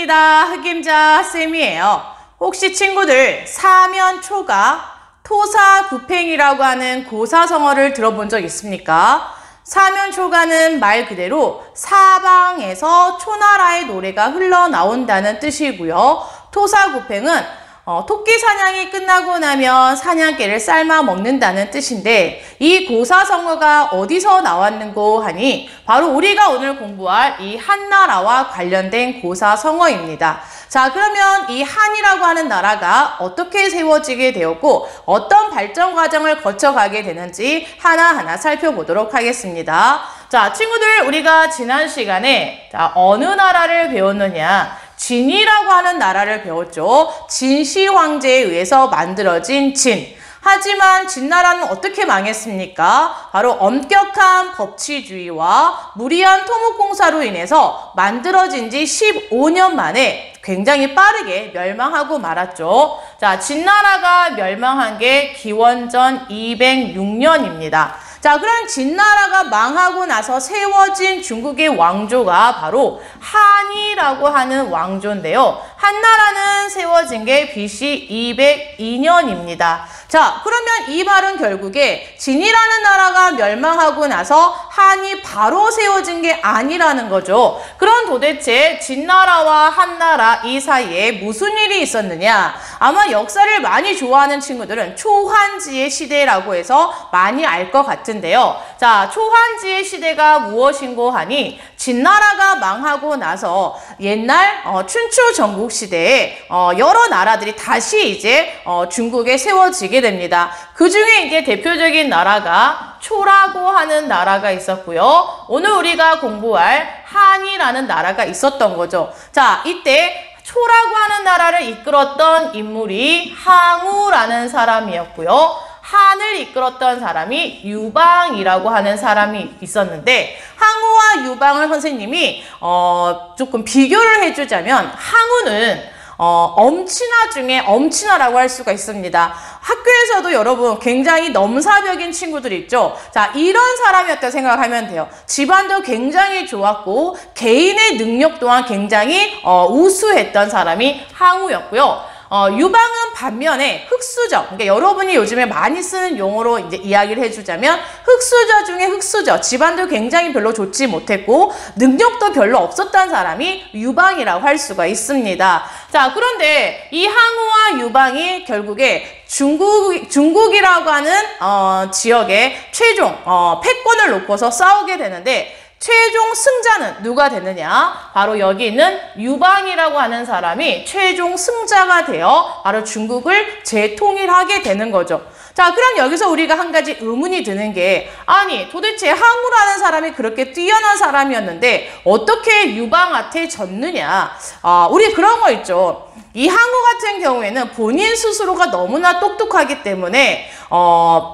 반갑습니다. 흑임자 쌤이에요. 혹시 친구들 사면초가 토사구팽이라고 하는 고사성어를 들어본 적 있습니까? 사면초가는 말 그대로 사방에서 초나라의 노래가 흘러나온다는 뜻이고요. 토사구팽은 토끼 사냥이 끝나고 나면 사냥개를 삶아 먹는다는 뜻인데 이 고사성어가 어디서 나왔는고 하니 바로 우리가 오늘 공부할 이 한나라와 관련된 고사성어입니다. 자, 그러면 이 한이라고 하는 나라가 어떻게 세워지게 되었고 어떤 발전 과정을 거쳐가게 되는지 하나하나 살펴보도록 하겠습니다. 자, 친구들 우리가 지난 시간에 어느 나라를 배웠느냐? 진이라고 하는 나라를 배웠죠. 진시 황제에 의해서 만들어진 진. 하지만 진나라는 어떻게 망했습니까? 바로 엄격한 법치주의와 무리한 토목공사로 인해서 만들어진 지 15년 만에 굉장히 빠르게 멸망하고 말았죠. 자, 진나라가 멸망한 게 기원전 206년입니다. 자, 그럼 진나라가 망하고 나서 세워진 중국의 왕조가 바로 한이라고 하는 왕조인데요. 한나라는 세워진 게 BC 202년입니다. 자, 그러면 이 말은 결국에 진이라는 나라가 멸망하고 나서 한이 바로 세워진 게 아니라는 거죠. 그럼 도대체 진나라와 한나라 이 사이에 무슨 일이 있었느냐? 아마 역사를 많이 좋아하는 친구들은 초환지의 시대라고 해서 많이 알 것 같은데요. 자, 초환지의 시대가 무엇인고 하니 진나라가 망하고 나서 옛날 춘추 전국 시대에 여러 나라들이 다시 이제 중국에 세워지게 됩니다. 그 중에 이제 대표적인 나라가 초라고 하는 나라가 있었고요. 오늘 우리가 공부할 한이라는 나라가 있었던 거죠. 자, 이때 초라고 하는 나라를 이끌었던 인물이 항우라는 사람이었고요. 한을 이끌었던 사람이 유방이라고 하는 사람이 있었는데 항우와 유방을 선생님이 조금 비교를 해주자면 항우는 엄친아 중에 엄친아라고 할 수가 있습니다. 학교에서도 여러분 굉장히 넘사벽인 친구들 있죠. 자, 이런 사람이었다고 생각을 하면 돼요. 집안도 굉장히 좋았고 개인의 능력 또한 굉장히 우수했던 사람이 항우였고요. 유방은 반면에 흑수저, 그러니까 여러분이 요즘에 많이 쓰는 용어로 이제 이야기를 해주자면 흑수저 중에 흑수저, 집안도 굉장히 별로 좋지 못했고 능력도 별로 없었던 사람이 유방이라고 할 수가 있습니다. 자, 그런데 이 항우와 유방이 결국에 중국이라고 하는 지역에 최종 패권을 놓고서 싸우게 되는데 최종 승자는 누가 되느냐? 바로 여기 있는 유방이라고 하는 사람이 최종 승자가 되어 바로 중국을 재통일하게 되는 거죠. 자, 그럼 여기서 우리가 한 가지 의문이 드는 게 아니 도대체 항우라는 사람이 그렇게 뛰어난 사람이었는데 어떻게 유방한테 졌느냐? 우리 그런 거 있죠. 이 항우 같은 경우에는 본인 스스로가 너무나 똑똑하기 때문에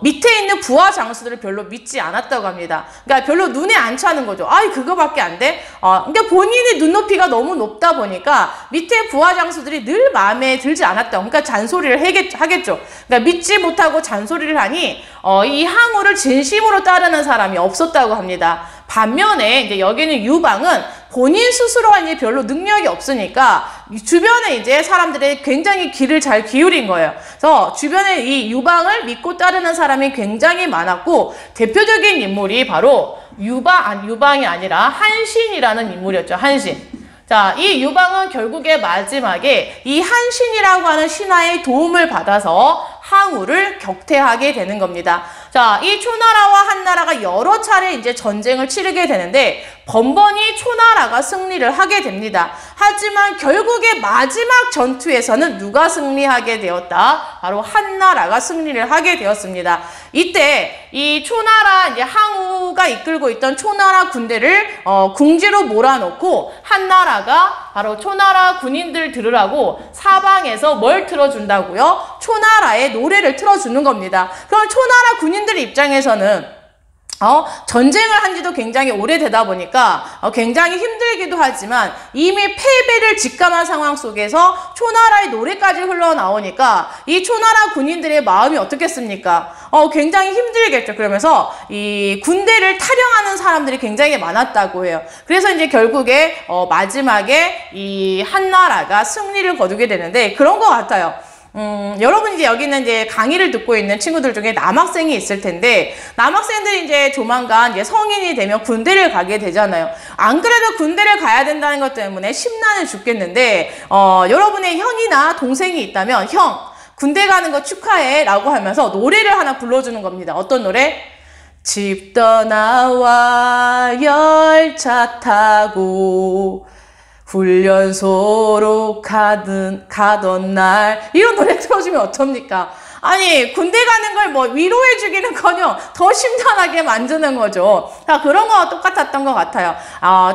밑에 있는 부하 장수들을 별로 믿지 않았다고 합니다. 그러니까 별로 눈에 안 차는 거죠. 아이 그거밖에 안 돼? 그러니까 본인의 눈높이가 너무 높다 보니까 밑에 부하 장수들이 늘 마음에 들지 않았다고. 그러니까 잔소리를 하겠죠. 그러니까 믿지 못하고 잔소리를 하니 이 항우를 진심으로 따르는 사람이 없었다고 합니다. 반면에 이제 여기는 유방은 본인 스스로가 이제 별로 능력이 없으니까 주변에 이제 사람들이 굉장히 귀를 잘 기울인 거예요. 그래서 주변에 이 유방을 믿고 따르는 사람이 굉장히 많았고 대표적인 인물이 바로 유방이 아니라 한신이라는 인물이었죠. 한신. 자, 이 유방은 결국에 마지막에 이 한신이라고 하는 신하의 도움을 받아서 항우를 격퇴하게 되는 겁니다. 자, 이 초나라와 한나라가 여러 차례 이제 전쟁을 치르게 되는데 번번이 초나라가 승리를 하게 됩니다. 하지만 결국에 마지막 전투에서는 누가 승리하게 되었다? 바로 한나라가 승리를 하게 되었습니다. 이때 이 초나라 이제 항우가 이끌고 있던 초나라 군대를 궁지로 몰아놓고 한나라가 바로 초나라 군인들 들으라고 사방에서 뭘 틀어준다고요? 초나라의 노래를 틀어주는 겁니다. 그럼 초나라 군인들 입장에서는 전쟁을 한 지도 굉장히 오래되다 보니까 굉장히 힘들기도 하지만 이미 패배를 직감한 상황 속에서 초나라의 노래까지 흘러나오니까 이 초나라 군인들의 마음이 어떻겠습니까? 굉장히 힘들겠죠. 그러면서 이 군대를 탈영하는 사람들이 굉장히 많았다고 해요. 그래서 이제 결국에 마지막에 이 한나라가 승리를 거두게 되는데 그런 것 같아요. 여러분 이제 여기는 이제 강의를 듣고 있는 친구들 중에 남학생이 있을 텐데 남학생들이 이제 조만간 이제 성인이 되면 군대를 가게 되잖아요. 안 그래도 군대를 가야 된다는 것 때문에 심란해 죽겠는데 여러분의 형이나 동생이 있다면 형 군대 가는 거 축하해 라고 하면서 노래를 하나 불러주는 겁니다. 어떤 노래? 집 떠나와 열차 타고 훈련소로 가던 날 이런 노래 틀어주면 어쩝니까? 아니 군대 가는 걸 뭐 위로해주기는커녕 더 심란하게 만드는 거죠. 자 그런 거와 똑같았던 것 같아요.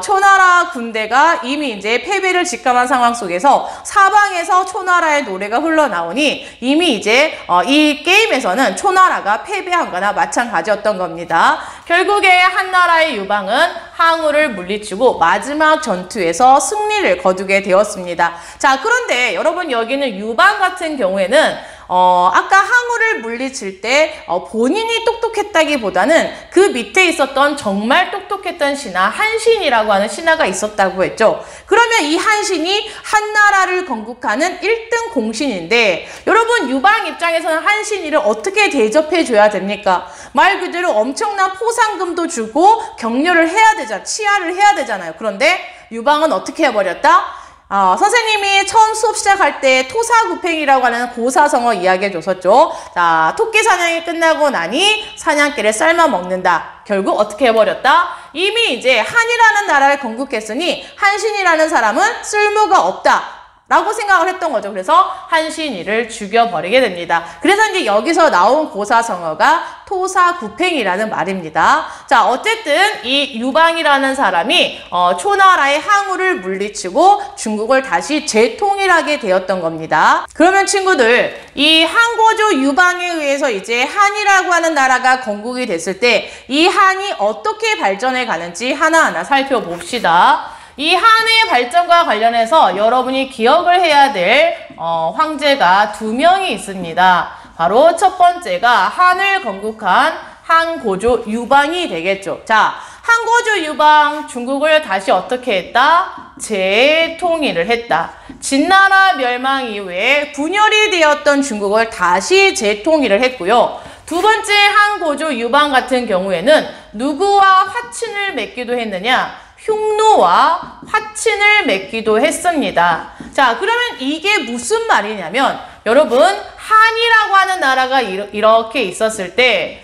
초나라 군대가 이미 이제 패배를 직감한 상황 속에서 사방에서 초나라의 노래가 흘러나오니 이미 이제 이 게임에서는 초나라가 패배한 거나 마찬가지였던 겁니다. 결국에 한나라의 유방은 항우를 물리치고 마지막 전투에서 승리를 거두게 되었습니다. 자 그런데 여러분 여기는 유방 같은 경우에는 아까 항우를 물리칠 때 본인이 똑똑했다기보다는 그 밑에 있었던 정말 똑똑했던 신하 한신이라고 하는 신하가 있었다고 했죠. 그러면 이 한신이 한나라를 건국하는 1등 공신인데 여러분 유방 입장에서는 한신이를 어떻게 대접해 줘야 됩니까? 말 그대로 엄청난 포상금도 주고 격려를 해야 되잖아요. 치하를 해야 되잖아요. 그런데 유방은 어떻게 해버렸다? 선생님이 처음 수업 시작할 때 토사구팽이라고 하는 고사성어 이야기해 줬었죠. 자, 토끼 사냥이 끝나고 나니 사냥개를 삶아 먹는다. 결국 어떻게 해버렸다? 이미 이제 한이라는 나라를 건국했으니 한신이라는 사람은 쓸모가 없다. 라고 생각을 했던 거죠. 그래서 한신이를 죽여버리게 됩니다. 그래서 이제 여기서 나온 고사성어가 토사구팽이라는 말입니다. 자, 어쨌든 이 유방이라는 사람이 초나라의 항우를 물리치고 중국을 다시 재통일하게 되었던 겁니다. 그러면 친구들, 이 한고조 유방에 의해서 이제 한이라고 하는 나라가 건국이 됐을 때 이 한이 어떻게 발전해 가는지 하나하나 살펴봅시다. 이 한의 발전과 관련해서 여러분이 기억을 해야 될 황제가 2명이 있습니다. 바로 첫 번째가 한을 건국한 한고조 유방이 되겠죠. 자, 한고조 유방 중국을 다시 어떻게 했다? 재통일을 했다. 진나라 멸망 이후에 분열이 되었던 중국을 다시 재통일을 했고요. 두 번째 한고조 유방 같은 경우에는 누구와 화친을 맺기도 했느냐? 흉노와 화친을 맺기도 했습니다. 자, 그러면 이게 무슨 말이냐면 여러분 한이라고 하는 나라가 이렇게 있었을 때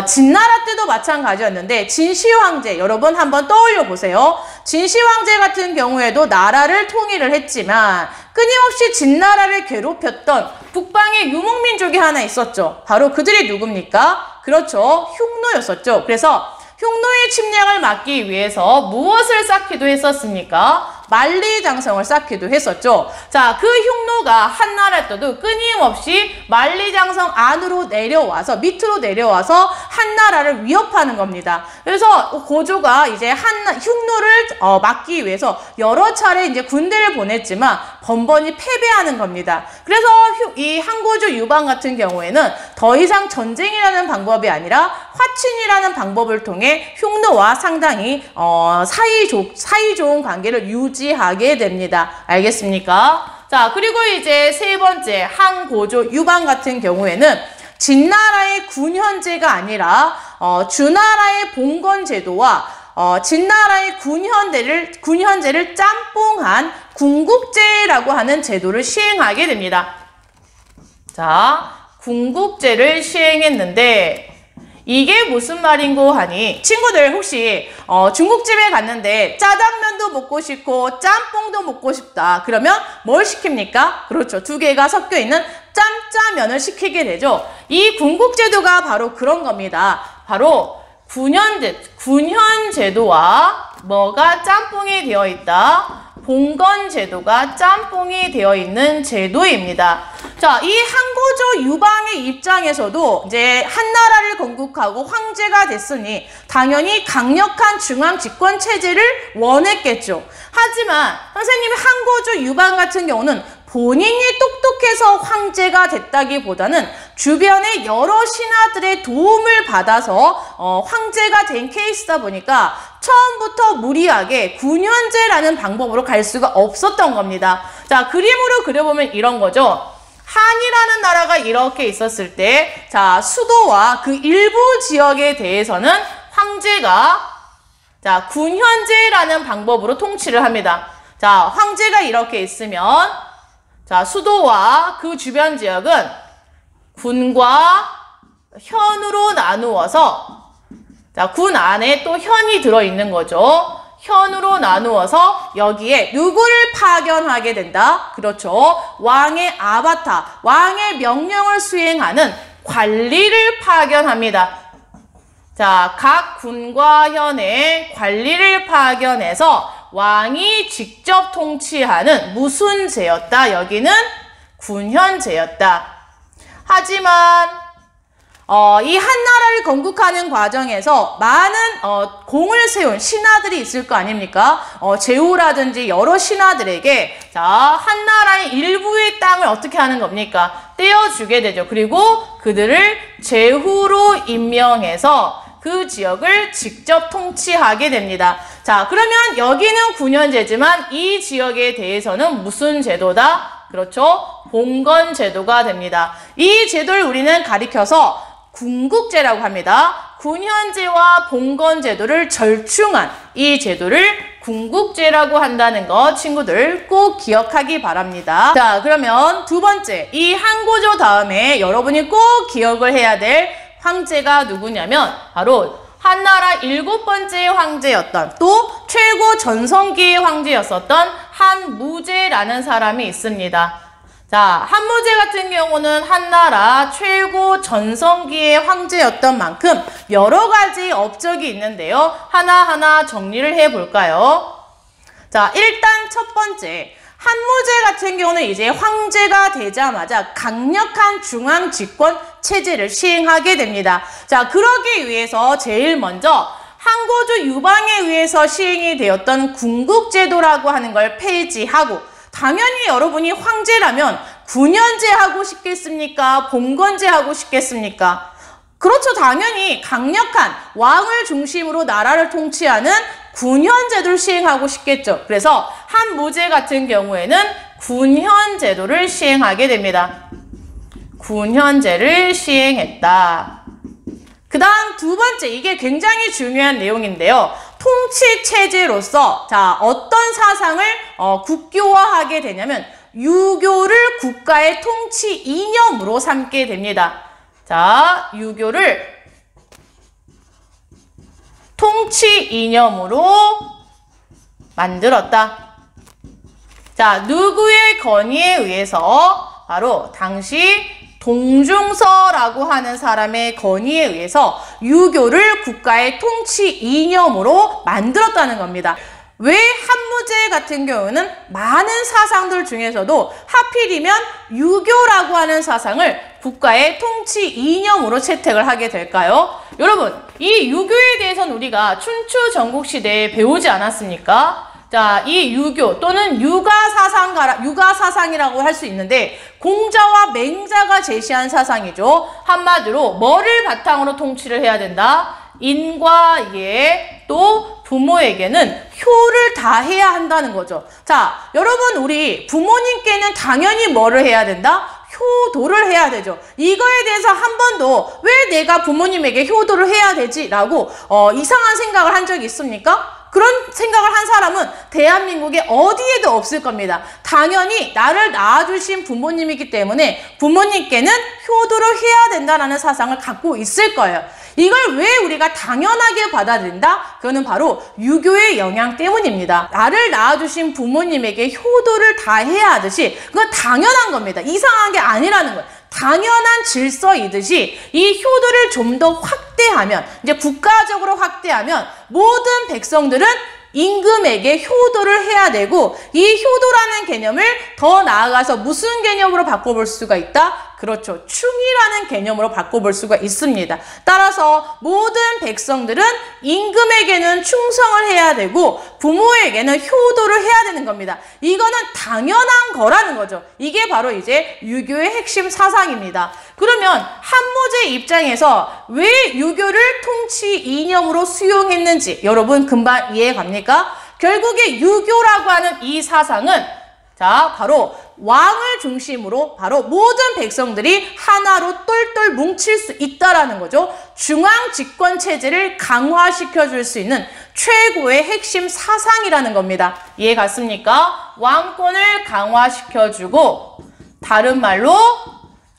진나라 때도 마찬가지였는데 진시황제 여러분 한번 떠올려 보세요. 진시황제 같은 경우에도 나라를 통일을 했지만 끊임없이 진나라를 괴롭혔던 북방의 유목민족이 하나 있었죠. 바로 그들이 누굽니까? 그렇죠. 흉노였었죠. 그래서 흉노의 침략을 막기 위해서 무엇을 쌓기도 했었습니까? 만리장성을 쌓기도 했었죠. 자, 그 흉노가 한나라 때도 끊임없이 만리장성 안으로 내려와서 밑으로 내려와서 한나라를 위협하는 겁니다. 그래서 고조가 이제 흉노를 막기 위해서 여러 차례 이제 군대를 보냈지만 번번이 패배하는 겁니다. 그래서 이 한고조 유방 같은 경우에는 더 이상 전쟁이라는 방법이 아니라 화친이라는 방법을 통해 흉노와 상당히 사이 좋은 관계를 유지하게 됩니다. 알겠습니까? 자, 그리고 이제 세 번째 한고조 유방 같은 경우에는 진나라의 군현제가 아니라 주나라의 봉건제도와 진나라의 군현제를 짬뽕한 군국제라고 하는 제도를 시행하게 됩니다. 자, 군국제를 시행했는데 이게 무슨 말인고 하니 친구들 혹시 중국집에 갔는데 짜장면도 먹고 싶고 짬뽕도 먹고 싶다. 그러면 뭘 시킵니까? 그렇죠. 두 개가 섞여 있는 짬짜면을 시키게 되죠. 이 군국제도가 바로 그런 겁니다. 바로 군현제도와 뭐가 짬뽕이 되어 있다? 봉건제도가 짬뽕이 되어 있는 제도입니다. 자, 이 한고조 유방의 입장에서도 이제 한나라를 건국하고 황제가 됐으니 당연히 강력한 중앙 집권 체제를 원했겠죠. 하지만 선생님이 한고조 유방 같은 경우는 본인이 똑똑해서 황제가 됐다기보다는 주변의 여러 신하들의 도움을 받아서 황제가 된 케이스다 보니까 처음부터 무리하게 군현제라는 방법으로 갈 수가 없었던 겁니다. 자, 그림으로 그려보면 이런 거죠. 한이라는 나라가 이렇게 있었을 때, 자, 수도와 그 일부 지역에 대해서는 황제가, 자, 군현제라는 방법으로 통치를 합니다. 자, 황제가 이렇게 있으면, 자, 수도와 그 주변 지역은 군과 현으로 나누어서, 자, 군 안에 또 현이 들어있는 거죠. 현으로 나누어서 여기에 누구를 파견하게 된다? 그렇죠. 왕의 아바타, 왕의 명령을 수행하는 관리를 파견합니다. 자, 각 군과 현에 관리를 파견해서 왕이 직접 통치하는 무슨 제였다? 여기는 군현제였다. 하지만 이 한나라를 건국하는 과정에서 많은 공을 세운 신하들이 있을 거 아닙니까? 제후라든지 여러 신하들에게 자, 한나라의 일부의 땅을 어떻게 하는 겁니까? 떼어주게 되죠. 그리고 그들을 제후로 임명해서 그 지역을 직접 통치하게 됩니다. 자, 그러면 여기는 군현제지만 이 지역에 대해서는 무슨 제도다? 그렇죠. 봉건제도가 됩니다. 이 제도를 우리는 가리켜서 군국제라고 합니다. 군현제와 봉건제도를 절충한 이 제도를 군국제라고 한다는 거 친구들 꼭 기억하기 바랍니다. 자, 그러면 두 번째, 이 한고조 다음에 여러분이 꼭 기억을 해야 될 황제가 누구냐면 바로 한나라 7번째 황제였던 또 최고 전성기의 황제였었던 한무제라는 사람이 있습니다. 자, 한무제 같은 경우는 한나라 최고 전성기의 황제였던 만큼 여러 가지 업적이 있는데요. 하나하나 정리를 해볼까요? 자, 일단 첫 번째, 한무제 같은 경우는 이제 황제가 되자마자 강력한 중앙 집권 체제를 시행하게 됩니다. 자, 그러기 위해서 제일 먼저 한고조 유방에 의해서 시행이 되었던 군국제도라고 하는 걸 폐지하고, 당연히 여러분이 황제라면 군현제 하고 싶겠습니까? 봉건제 하고 싶겠습니까? 그렇죠. 당연히 강력한 왕을 중심으로 나라를 통치하는 군현제도를 시행하고 싶겠죠. 그래서 한무제 같은 경우에는 군현제도를 시행하게 됩니다. 군현제를 시행했다. 그 다음 두 번째, 이게 굉장히 중요한 내용인데요. 통치 체제로서 자, 어떤 사상을 국교화하게 되냐면 유교를 국가의 통치 이념으로 삼게 됩니다. 자, 유교를 통치 이념으로 만들었다. 자, 누구의 건의에 의해서? 바로 당시 동중서라고 하는 사람의 건의에 의해서 유교를 국가의 통치 이념으로 만들었다는 겁니다. 왜 한무제 같은 경우는 많은 사상들 중에서도 하필이면 유교라고 하는 사상을 국가의 통치 이념으로 채택을 하게 될까요? 여러분, 이 유교에 대해서는 우리가 춘추 전국시대에 배우지 않았습니까? 자, 이 유교 또는 유가사상이라고 할 수 있는데 공자와 맹자가 제시한 사상이죠. 한마디로 뭐를 바탕으로 통치를 해야 된다? 인과 예, 또 부모에게는 효를 다해야 한다는 거죠. 자, 여러분, 우리 부모님께는 당연히 뭐를 해야 된다? 효도를 해야 되죠. 이거에 대해서 한 번도 왜 내가 부모님에게 효도를 해야 되지? 라고 이상한 생각을 한 적이 있습니까? 그런 생각을 한 사람은 대한민국에 어디에도 없을 겁니다. 당연히 나를 낳아주신 부모님이기 때문에 부모님께는 효도를 해야 된다는 사상을 갖고 있을 거예요. 이걸 왜 우리가 당연하게 받아들인다? 그거는 바로 유교의 영향 때문입니다. 나를 낳아주신 부모님에게 효도를 다 해야 하듯이 그건 당연한 겁니다. 이상한 게 아니라는 거예요. 당연한 질서이듯이 이 효도를 좀 더 확대하면, 이제 국가적으로 확대하면 모든 백성들은 임금에게 효도를 해야 되고 이 효도라는 개념을 더 나아가서 무슨 개념으로 바꿔볼 수가 있다? 그렇죠. 충이라는 개념으로 바꿔볼 수가 있습니다. 따라서 모든 백성들은 임금에게는 충성을 해야 되고 부모에게는 효도를 해야 되는 겁니다. 이거는 당연한 거라는 거죠. 이게 바로 이제 유교의 핵심 사상입니다. 그러면 한무제 입장에서 왜 유교를 통치 이념으로 수용했는지 여러분 금방 이해 갑니까? 결국에 유교라고 하는 이 사상은 자, 바로 왕을 중심으로 바로 모든 백성들이 하나로 똘똘 뭉칠 수 있다라는 거죠. 중앙 집권 체제를 강화시켜 줄 수 있는 최고의 핵심 사상이라는 겁니다. 이해 갔습니까? 왕권을 강화시켜 주고 다른 말로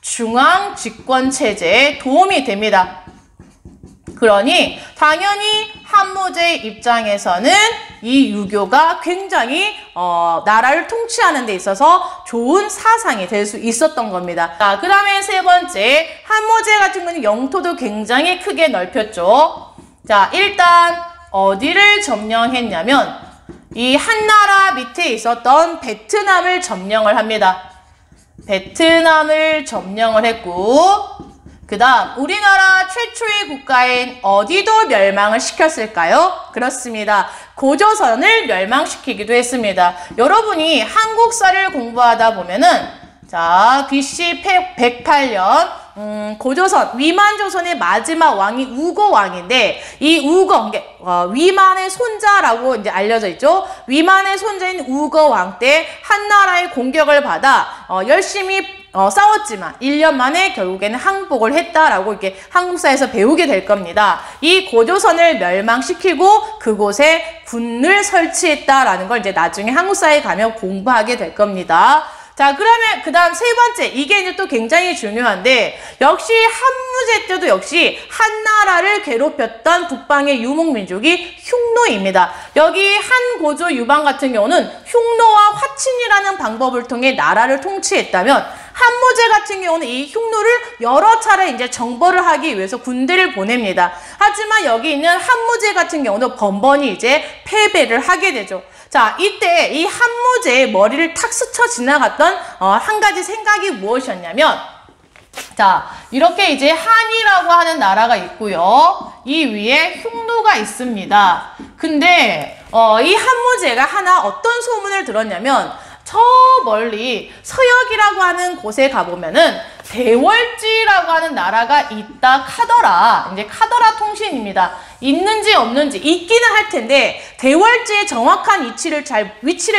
중앙 집권 체제에 도움이 됩니다. 그러니 당연히 한무제 입장에서는 이 유교가 굉장히 나라를 통치하는 데 있어서 좋은 사상이 될 수 있었던 겁니다. 자, 그 다음에 세 번째, 한무제 같은 경우는 영토도 굉장히 크게 넓혔죠. 자, 일단 어디를 점령했냐면 이 한나라 밑에 있었던 베트남을 점령을 합니다. 베트남을 점령을 했고 그 다음 우리나라 최초의 국가인 어디도 멸망을 시켰을까요? 그렇습니다. 고조선을 멸망시키기도 했습니다. 여러분이 한국사를 공부하다 보면은 자 BC 108년 고조선 위만조선의 마지막 왕이 우거왕인데 이 우거 위만의 손자라고 이제 알려져 있죠. 위만의 손자인 우거왕 때 한나라의 공격을 받아 열심히 싸웠지만 1년 만에 결국에는 항복을 했다라고 이렇게 한국사에서 배우게 될 겁니다. 이 고조선을 멸망시키고 그곳에 군을 설치했다라는 걸 이제 나중에 한국사에 가면 공부하게 될 겁니다. 자, 그러면 그 다음 세 번째, 이게 이제 또 굉장히 중요한데 역시 한무제 때도 역시 한나라를 괴롭혔던 북방의 유목민족이 흉노입니다. 여기 한고조 유방 같은 경우는 흉노와 화친이라는 방법을 통해 나라를 통치했다면 한무제 같은 경우는 이 흉노를 여러 차례 이제 정벌을 하기 위해서 군대를 보냅니다. 하지만 여기 있는 한무제 같은 경우도 번번이 이제 패배를 하게 되죠. 자, 이때 이 한무제의 머리를 탁 스쳐 지나갔던 한 가지 생각이 무엇이었냐면 자, 이렇게 이제 한이라고 하는 나라가 있고요. 이 위에 흉노가 있습니다. 근데 이 한무제가 하나 어떤 소문을 들었냐면 저 멀리 서역이라고 하는 곳에 가보면은 대월지라고 하는 나라가 있다 카더라. 이제 카더라 통신입니다. 있는지 없는지 있기는 할 텐데 대월지의 정확한 위치를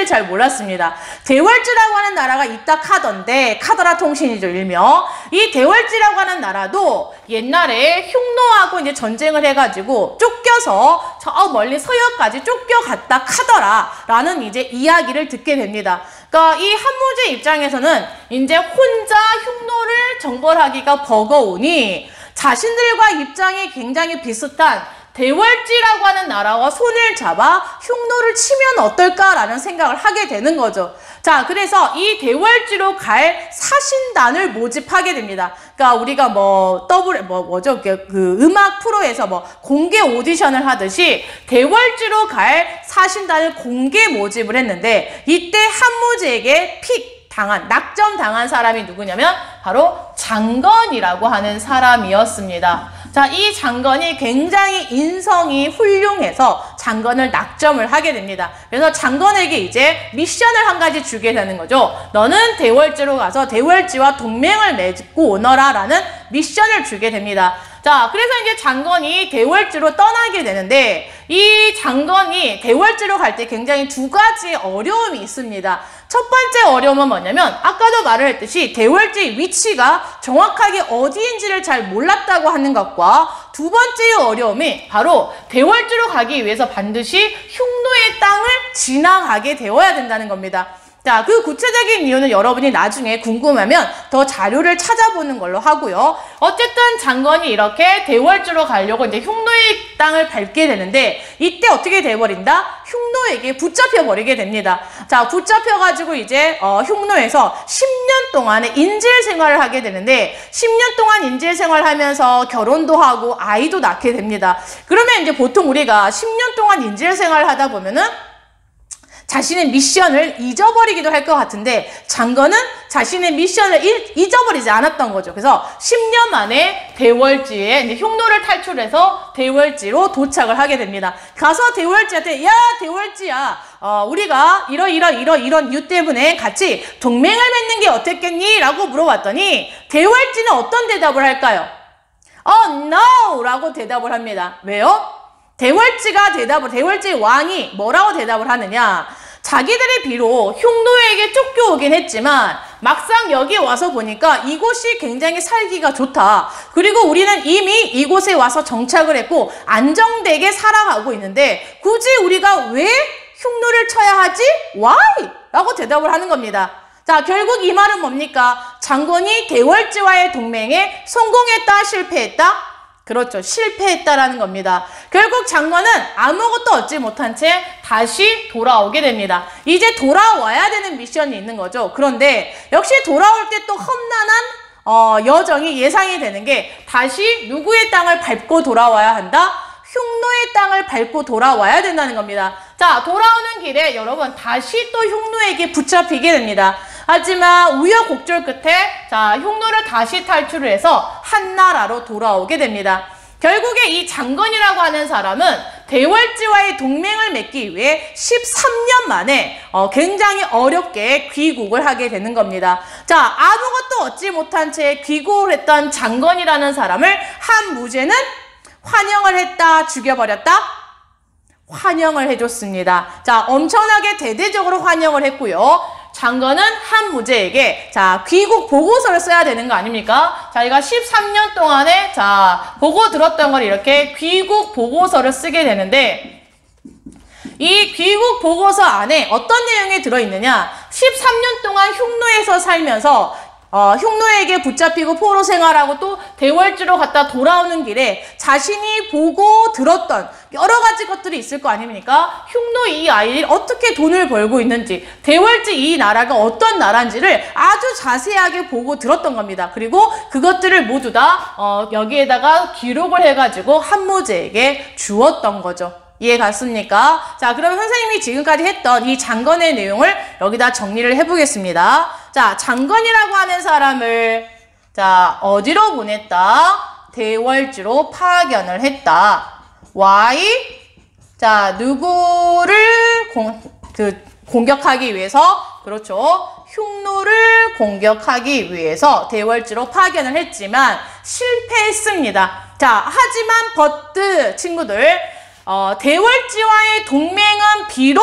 잘 몰랐습니다. 대월지라고 하는 나라가 있다 카던데 카더라 통신이죠, 일명. 이 대월지라고 하는 나라도 옛날에 흉노하고 이제 전쟁을 해가지고 쫓겨서 저 멀리 서역까지 쫓겨갔다 카더라라는 이제 이야기를 듣게 됩니다. 그러니까 이 한무제 입장에서는 이제 혼자 흉노를 정벌하기가 버거우니 자신들과 입장이 굉장히 비슷한 대월지라고 하는 나라와 손을 잡아 흉노를 치면 어떨까라는 생각을 하게 되는 거죠. 자, 그래서 이 대월지로 갈 사신단을 모집하게 됩니다. 그러니까 우리가 그 음악 프로에서 공개 오디션을 하듯이 대월지로 갈 사신단을 공개 모집을 했는데 이때 한무제에게 낙점당한 사람이 누구냐면 바로 장건이라고 하는 사람이었습니다. 자, 이 장건이 굉장히 인성이 훌륭해서 장건을 낙점을 하게 됩니다. 그래서 장건에게 이제 미션을 한 가지 주게 되는 거죠. 너는 대월지로 가서 대월지와 동맹을 맺고 오너라 라는 미션을 주게 됩니다. 자, 그래서 이제 장건이 대월지로 떠나게 되는데 이 장건이 대월지로 갈 때 굉장히 두 가지 어려움이 있습니다. 첫 번째 어려움은 뭐냐면 아까도 말을 했듯이 대월지 위치가 정확하게 어디인지를 잘 몰랐다고 하는 것과 두 번째 어려움이 바로 대월지로 가기 위해서 반드시 흉노의 땅을 지나가게 되어야 된다는 겁니다. 자, 그 구체적인 이유는 여러분이 나중에 궁금하면 더 자료를 찾아보는 걸로 하고요. 어쨌든 장건이 이렇게 대월주로 가려고 이제 흉노의 땅을 밟게 되는데 이때 어떻게 돼버린다? 흉노에게 붙잡혀 버리게 됩니다. 자, 붙잡혀가지고 이제 흉노에서 10년 동안의 인질 생활을 하게 되는데 10년 동안 인질 생활하면서 결혼도 하고 아이도 낳게 됩니다. 그러면 이제 보통 우리가 10년 동안 인질 생활을 하다 보면은 자신의 미션을 잊어버리기도 할 것 같은데 장건은 자신의 미션을 잊어버리지 않았던 거죠. 그래서 10년 만에 대월지에 이제 흉노를 탈출해서 대월지로 도착을 하게 됩니다. 가서 대월지한테 야 대월지야 우리가 이런 이유 때문에 같이 동맹을 맺는 게 어떻겠니? 라고 물어봤더니 대월지는 어떤 대답을 할까요? no! 라고 대답을 합니다. 왜요? 대월지 왕이 뭐라고 대답을 하느냐? 자기들이 비록 흉노에게 쫓겨오긴 했지만 막상 여기 와서 보니까 이곳이 굉장히 살기가 좋다. 그리고 우리는 이미 이곳에 와서 정착을 했고 안정되게 살아가고 있는데 굳이 우리가 왜 흉노를 쳐야 하지? Why? 라고 대답을 하는 겁니다. 자, 결국 이 말은 뭡니까? 장건이 대월지와의 동맹에 성공했다, 실패했다? 그렇죠. 실패했다라는 겁니다. 결국 장건은 아무것도 얻지 못한 채 다시 돌아오게 됩니다. 이제 돌아와야 되는 미션이 있는 거죠. 그런데 역시 돌아올 때 또 험난한 여정이 예상이 되는 게 다시 누구의 땅을 밟고 돌아와야 한다? 흉노의 땅을 밟고 돌아와야 된다는 겁니다. 자, 돌아오는 길에 여러분 다시 또 흉노에게 붙잡히게 됩니다. 하지만 우여곡절 끝에 자 흉노를 다시 탈출을 해서 한나라로 돌아오게 됩니다. 결국에 이 장건이라고 하는 사람은 대월지와의 동맹을 맺기 위해 13년 만에 굉장히 어렵게 귀국을 하게 되는 겁니다. 자, 아무것도 얻지 못한 채 귀국을 했던 장건이라는 사람을 한무제는 환영을 했다, 죽여버렸다? 환영을 해줬습니다. 자, 엄청나게 대대적으로 환영을 했고요. 장건은 한무제에게 자 귀국 보고서를 써야 되는 거 아닙니까? 자기가 13년 동안에 자 보고 들었던 걸 이렇게 귀국 보고서를 쓰게 되는데 이 귀국 보고서 안에 어떤 내용이 들어있느냐? 13년 동안 흉노에서 살면서 흉노에게 붙잡히고 포로 생활하고 또 대월지로 갔다 돌아오는 길에 자신이 보고 들었던 여러 가지 것들이 있을 거 아닙니까? 흉노 이 아이들이 어떻게 돈을 벌고 있는지, 대월지 이 나라가 어떤 나라인지를 아주 자세하게 보고 들었던 겁니다. 그리고 그것들을 모두 다 여기에다가 기록을 해가지고 한무제에게 주었던 거죠. 이해 갔습니까? 자, 그럼 선생님이 지금까지 했던 이 장건의 내용을 여기다 정리를 해보겠습니다. 자, 장건이라고 하는 사람을 자 어디로 보냈다? 대월지로 파견을 했다. Why? 자, 누구를 공격하기 위해서? 그렇죠. 흉노를 공격하기 위해서 대월지로 파견을 했지만 실패했습니다. 자, 하지만 버트 친구들 대월지와의 동맹은 비록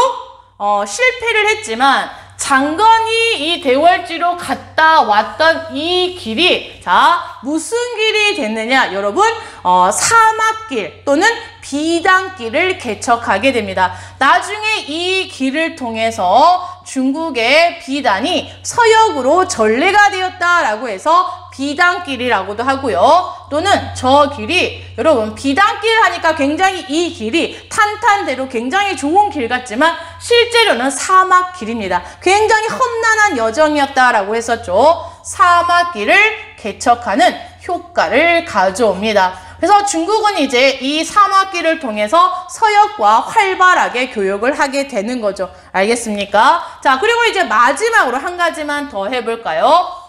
실패를 했지만 장건이 이 대월지로 갔다 왔던 이 길이 자 무슨 길이 됐느냐? 여러분 사막길 또는 비단길을 개척하게 됩니다. 나중에 이 길을 통해서 중국의 비단이 서역으로 전래가 되었다라고 해서 비단길이라고도 하고요. 또는 저 길이 여러분 비단길 하니까 굉장히 이 길이 탄탄대로 굉장히 좋은 길 같지만 실제로는 사막길입니다. 굉장히 험난한 여정이었다라고 했었죠. 사막길을 개척하는 효과를 가져옵니다. 그래서 중국은 이제 이 사막길을 통해서 서역과 활발하게 교역을 하게 되는 거죠. 알겠습니까? 자, 그리고 이제 마지막으로 한 가지만 더 해볼까요?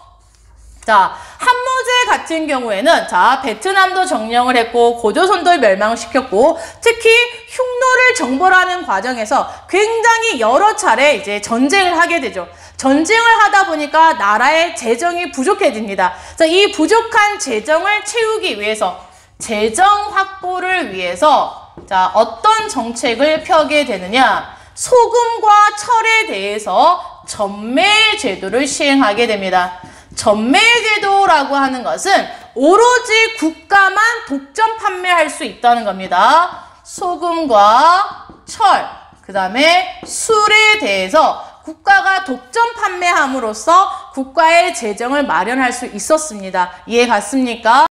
자, 한무제 같은 경우에는 자 베트남도 점령을 했고 고조선도 멸망시켰고 특히 흉노를 정벌하는 과정에서 굉장히 여러 차례 이제 전쟁을 하게 되죠. 전쟁을 하다 보니까 나라의 재정이 부족해집니다. 자, 이 부족한 재정을 채우기 위해서 재정 확보를 위해서 자 어떤 정책을 펴게 되느냐? 소금과 철에 대해서 전매 제도를 시행하게 됩니다. 전매 제도라고 하는 것은 오로지 국가만 독점 판매할 수 있다는 겁니다. 소금과 철, 그 다음에 술에 대해서 국가가 독점 판매함으로써 국가의 재정을 마련할 수 있었습니다. 이해 갔습니까?